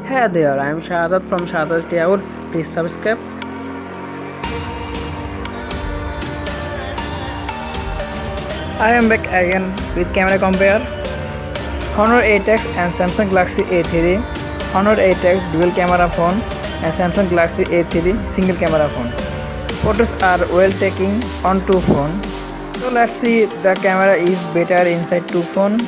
Hey there, I am Shahadat from SHADAT'S DAYOUT. Please subscribe. I am back again with camera compare. Honor 8X and Samsung Galaxy A3. Honor 8X dual camera phone and Samsung Galaxy A3 single camera phone. Photos are well taken on two phone. So let's see the camera is better inside two phone.